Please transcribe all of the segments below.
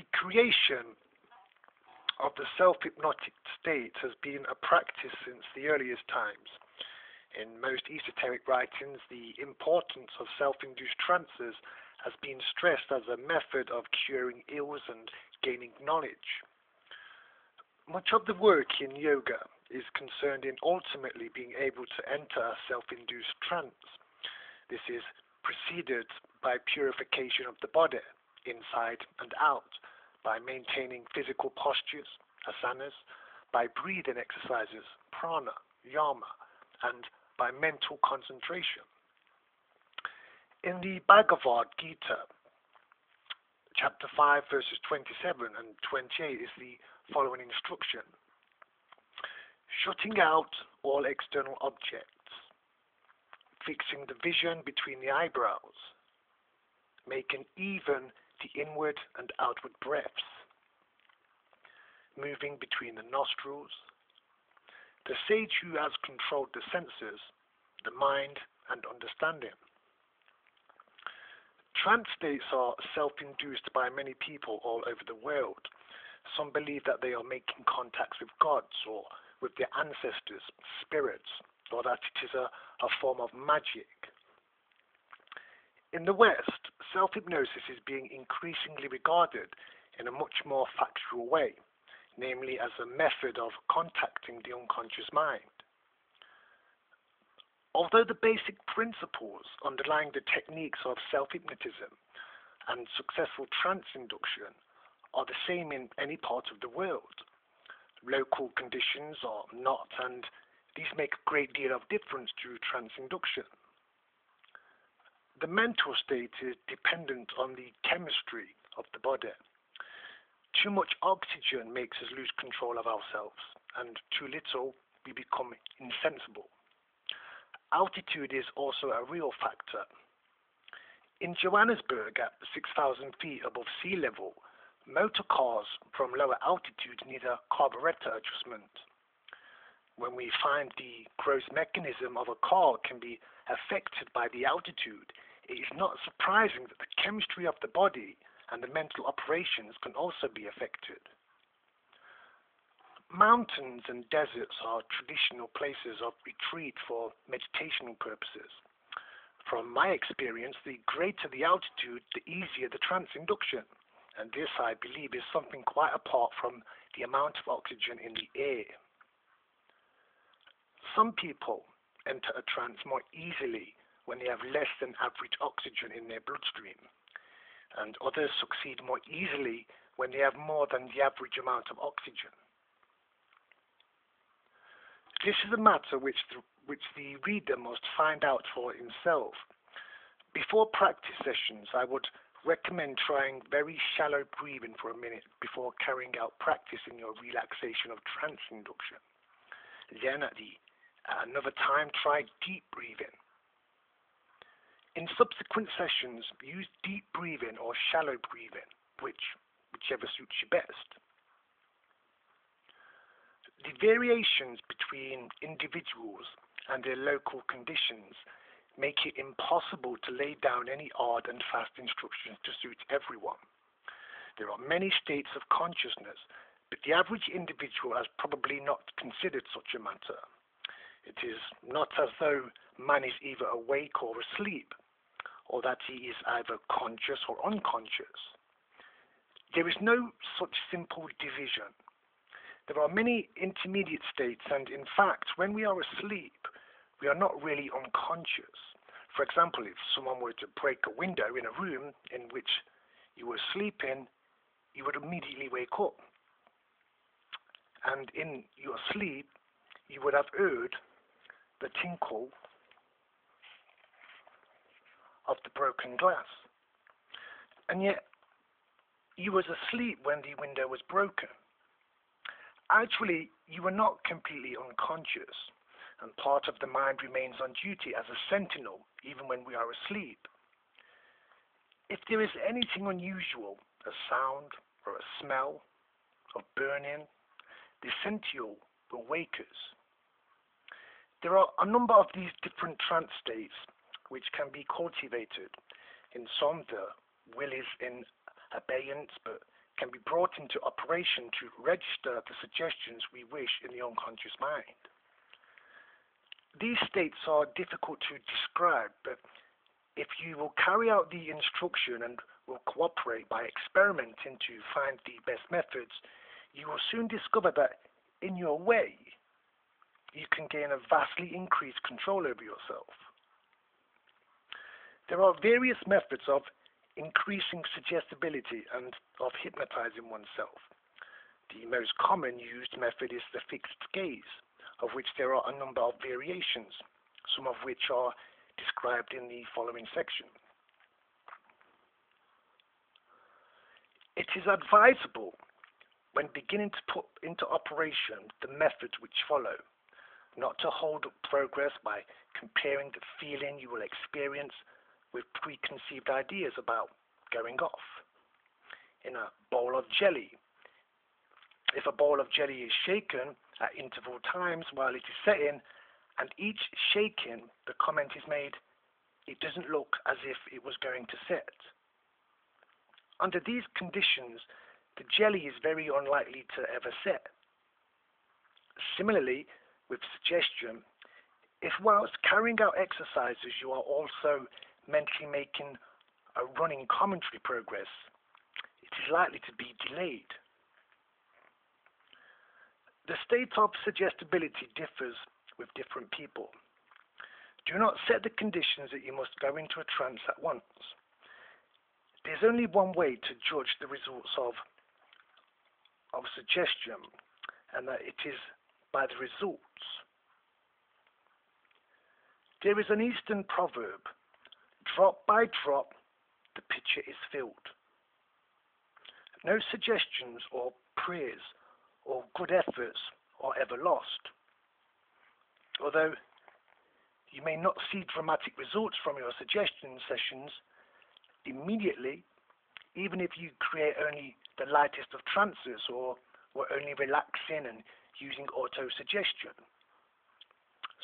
The creation of the self-hypnotic state has been a practice since the earliest times. In most esoteric writings, the importance of self-induced trances has been stressed as a method of curing ills and gaining knowledge. Much of the work in yoga is concerned in ultimately being able to enter a self-induced trance. This is preceded by purification of the body, inside and out, by maintaining physical postures, asanas, by breathing exercises, prana, yama, and by mental concentration. In the Bhagavad Gita, chapter 5, verses 27 and 28 is the following instruction: shutting out all external objects, fixing the vision between the eyebrows, making even the inward and outward breaths, moving between the nostrils. The sage who has controlled the senses, the mind, and understanding. Trance states are self-induced by many people all over the world. Some believe that they are making contacts with gods or with their ancestors, spirits, or that it is a form of magic. In the West, self-hypnosis is being increasingly regarded in a much more factual way, namely as a method of contacting the unconscious mind. Although the basic principles underlying the techniques of self-hypnotism and successful trance induction are the same in any part of the world, local conditions are not, and these make a great deal of difference to trance induction. The mental state is dependent on the chemistry of the body. Too much oxygen makes us lose control of ourselves, and too little, we become insensible. Altitude is also a real factor. In Johannesburg, at 6,000 feet above sea level, motor cars from lower altitude need a carburetor adjustment. When we find the gross mechanism of a car can be affected by the altitude, it is not surprising that the chemistry of the body and the mental operations can also be affected. Mountains and deserts are traditional places of retreat for meditational purposes. From my experience, the greater the altitude, the easier the trance induction, and this, I believe, is something quite apart from the amount of oxygen in the air. Some people enter a trance more easily when they have less than average oxygen in their bloodstream, and others succeed more easily when they have more than the average amount of oxygen. This is a matter which the reader must find out for himself. Before practice sessions, I would recommend trying very shallow breathing for a minute before carrying out practice in your relaxation of trance induction. Then at another time, try deep breathing. In subsequent sessions, use deep breathing or shallow breathing, whichever suits you best. The variations between individuals and their local conditions make it impossible to lay down any hard and fast instructions to suit everyone. There are many states of consciousness, but the average individual has probably not considered such a matter. It is not as though man is either awake or asleep, or that he is either conscious or unconscious. There is no such simple division. There are many intermediate states, and in fact, when we are asleep, we are not really unconscious. For example, if someone were to break a window in a room in which you were sleeping, you would immediately wake up. And in your sleep, you would have heard the tinkle of the broken glass. And yet, you was asleep when the window was broken. Actually, you are not completely unconscious, and part of the mind remains on duty as a sentinel even when we are asleep. If there is anything unusual, a sound or a smell of burning, the sentinel will wake us. There are a number of these different trance states which can be cultivated. In some, the will is in abeyance but can be brought into operation to register the suggestions we wish in the unconscious mind. These states are difficult to describe, but if you will carry out the instruction and will cooperate by experimenting to find the best methods, you will soon discover that in your way, you can gain a vastly increased control over yourself. There are various methods of increasing suggestibility and of hypnotizing oneself. The most common used method is the fixed gaze, of which there are a number of variations, some of which are described in the following section. It is advisable, when beginning to put into operation the methods which follow, not to hold up progress by comparing the feeling you will experience with preconceived ideas about going off. In a bowl of jelly, if a bowl of jelly is shaken at interval times while it is setting, and each shaking the comment is made, it doesn't look as if it was going to set. Under these conditions, the jelly is very unlikely to ever set. Similarly, with suggestion, if whilst carrying out exercises you are also mentally making a running commentary progress, it is likely to be delayed. The state of suggestibility differs with different people. Do not set the conditions that you must go into a trance at once. There's only one way to judge the results of suggestion, and that it is by the results. There is an Eastern proverb, drop by drop, the pitcher is filled. No suggestions or prayers or good efforts are ever lost. Although you may not see dramatic results from your suggestion sessions immediately, even if you create only the lightest of trances or were only relaxing and using auto-suggestion.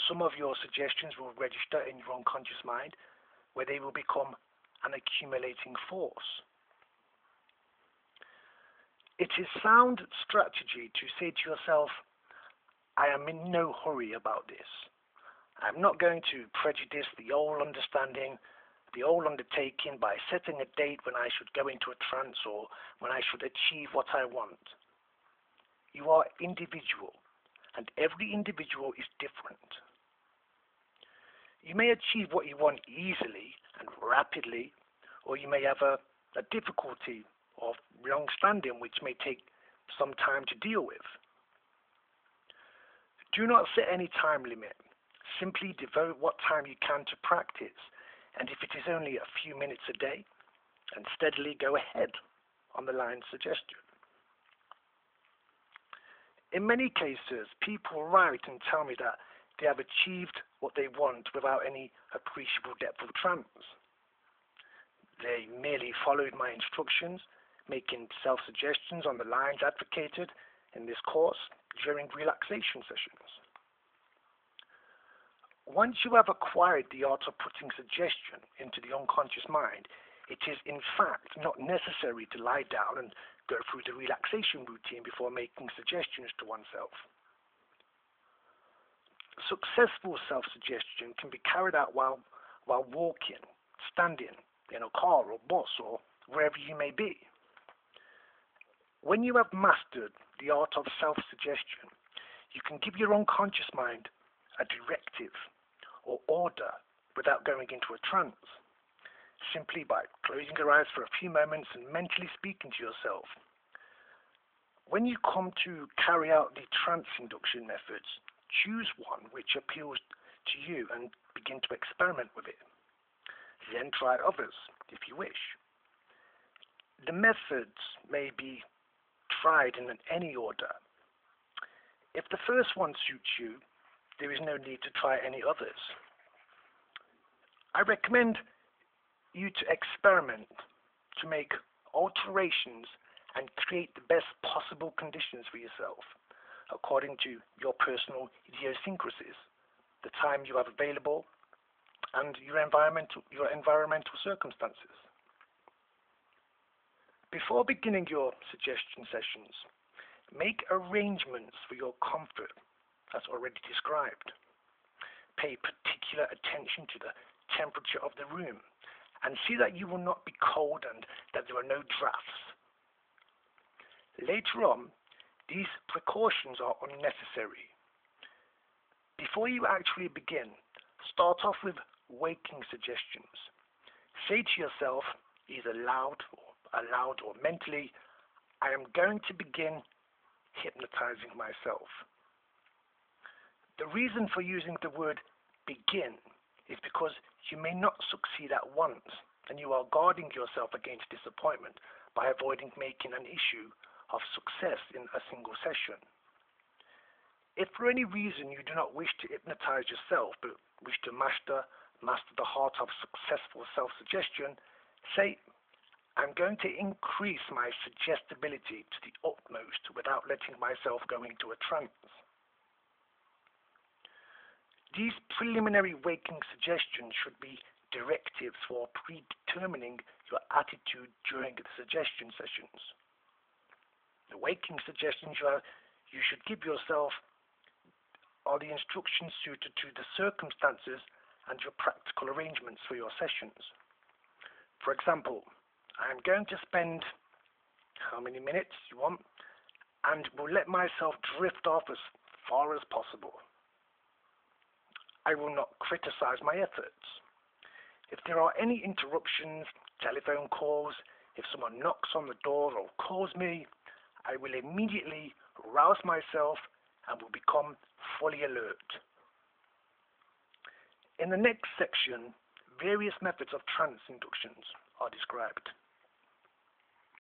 Some of your suggestions will register in your unconscious mind, where they will become an accumulating force. It is sound strategy to say to yourself, I am in no hurry about this. I'm not going to prejudice the old understanding, the old undertaking by setting a date when I should go into a trance or when I should achieve what I want. You are individual, and every individual is different. You may achieve what you want easily and rapidly, or you may have a difficulty of long-standing which may take some time to deal with. Do not set any time limit. Simply devote what time you can to practice, and if it is only a few minutes a day, and steadily go ahead on the line suggestion. In many cases, people write and tell me that they have achieved what they want without any appreciable depth of trance. They merely followed my instructions, making self-suggestions on the lines advocated in this course during relaxation sessions. Once you have acquired the art of putting suggestion into the unconscious mind, it is in fact not necessary to lie down and go through the relaxation routine before making suggestions to oneself. Successful self-suggestion can be carried out while walking, standing in a car or bus or wherever you may be. When you have mastered the art of self-suggestion, you can give your unconscious mind a directive or order without going into a trance, simply by closing your eyes for a few moments and mentally speaking to yourself. When you come to carry out the trance induction methods, choose one which appeals to you and begin to experiment with it. Then try others if you wish. The methods may be tried in any order. If the first one suits you, there is no need to try any others. I recommend you to experiment, to make alterations and create the best possible conditions for yourself, according to your personal idiosyncrasies, the time you have available, and your environmental circumstances. Before beginning your suggestion sessions, make arrangements for your comfort, as already described. Pay particular attention to the temperature of the room and see that you will not be cold and that there are no drafts. Later on, these precautions are unnecessary. Before you actually begin, start off with waking suggestions. Say to yourself, either aloud or mentally, I am going to begin hypnotizing myself. The reason for using the word begin is because you may not succeed at once, and you are guarding yourself against disappointment by avoiding making an issue of success in a single session. If for any reason you do not wish to hypnotize yourself but wish to master the heart of successful self-suggestion, say, I'm going to increase my suggestibility to the utmost without letting myself go into a trance. These preliminary waking suggestions should be directives for predetermining your attitude during the suggestion sessions. The waking suggestions you should give yourself are the instructions suited to the circumstances and your practical arrangements for your sessions. For example, I am going to spend how many minutes you want and will let myself drift off as far as possible. I will not criticize my efforts. If there are any interruptions, telephone calls, if someone knocks on the door or calls me, I will immediately rouse myself and will become fully alert. In the next section, various methods of trance inductions are described.